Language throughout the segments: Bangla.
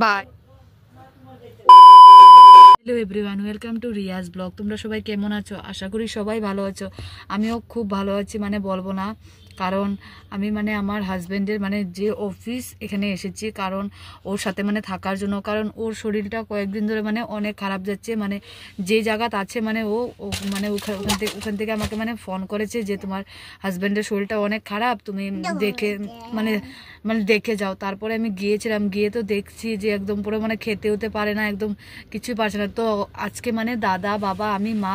By. Hello everyone, welcome to Riaz blog. তোমরা সবাই কেমন আছো? আশা করি সবাই ভালো আছো। আমিও খুব ভালো আছি, মানে বলবো না, কারণ আমি মানে আমার হাজব্যান্ডের মানে যে অফিস এখানে এসেছি, কারণ ওর সাথে মানে থাকার জন্য, কারণ ওর শরীরটা কয়েকদিন ধরে মানে অনেক খারাপ যাচ্ছে। মানে যে জায়গাতে আছে মানে মানে ওখান থেকে আমাকে মানে ফোন করেছে যে তোমার হাজব্যান্ডের শরীরটা অনেক খারাপ, তুমি দেখে মানে মানে দেখে যাও। তারপরে আমি গিয়েছিলাম, গিয়ে তো দেখছি যে একদম পুরো মানে খেতে হতে পারে না, একদম কিছুই পারছে না। তো আজকে মানে দাদা, বাবা, আমি, মা,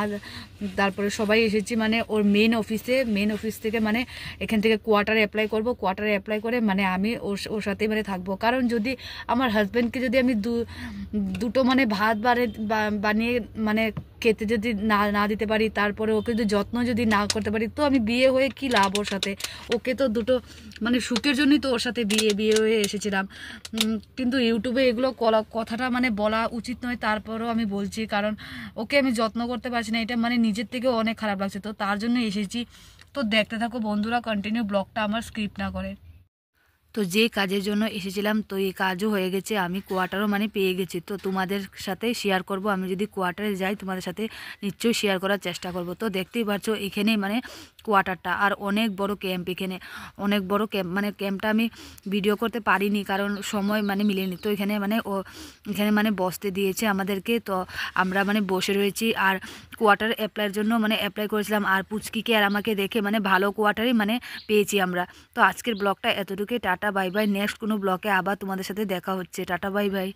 তারপরে সবাই এসেছি মানে ওর মেন অফিস থেকে মানে এখান থেকে কোয়ার্টারে অ্যাপ্লাই করব। কোয়ার্টারে অ্যাপ্লাই করে মানে আমি ওর সাথে মানে থাকবো। কারণ যদি আমার হাজব্যান্ডকে যদি আমি দুটো মানে ভাত বানিয়ে মানে খেতে যদি না দিতে পারি, তারপরে ওকে যদি যত্ন যদি না করতে পারি, তো আমি বিয়ে হয়ে কি লাভ ওর সাথে? ওকে তো দুটো মানে সুখের জন্যই তো ওর সাথে বিয়ে হয়ে এসেছিলাম। কিন্তু ইউটিউবে এগুলো কথাটা মানে বলা উচিত নয়, তারপরেও আমি বলছি, কারণ ওকে আমি যত্ন করতে পারছি না, এটা মানে নিজের থেকেও অনেক খারাপ লাগছে। তো তার জন্য এসেছি। তো দেখতে থাকো বন্ধুরা, কন্টিনিউ ব্লগটা, আমার স্ক্রিপ্ট না করে। তো যে কাজের জন্য এসেছিলাম, তো এই কাজও হয়ে গেছে, আমি কোয়ার্টারও মানে পেয়ে গেছি। তো তোমাদের সাথে শেয়ার করব, আমি যদি কোয়ার্টারে যাই তোমাদের সাথে নিশ্চয়ই শেয়ার করার চেষ্টা করব। তো দেখতেই পাচ্ছ এখানেই মানে কোয়ার্টারটা, আর অনেক বড় ক্যাম্প, এখানে অনেক বড় ক্যাম্প। মানে ক্যাম্পটা আমি ভিডিও করতে পারিনি, কারণ সময় মানে মিলেনি। তো এখানে মানে বসতে দিয়েছে আমাদেরকে, তো আমরা মানে বসে রয়েছি। আর কোয়ার্টার অ্যাপ্লাইয়ের জন্য মানে অ্যাপ্লাই করেছিলাম, আর পুচকিকে আর আমাকে দেখে মানে ভালো কোয়ার্টারই মানে পেয়েছি আমরা। তো আজকের ব্লগটা এতটুকুই। Tata bye bye. নেক্সট কোনো ব্লগে আবার তোমাদের সাথে দেখা হচ্ছে। Tata bye bye.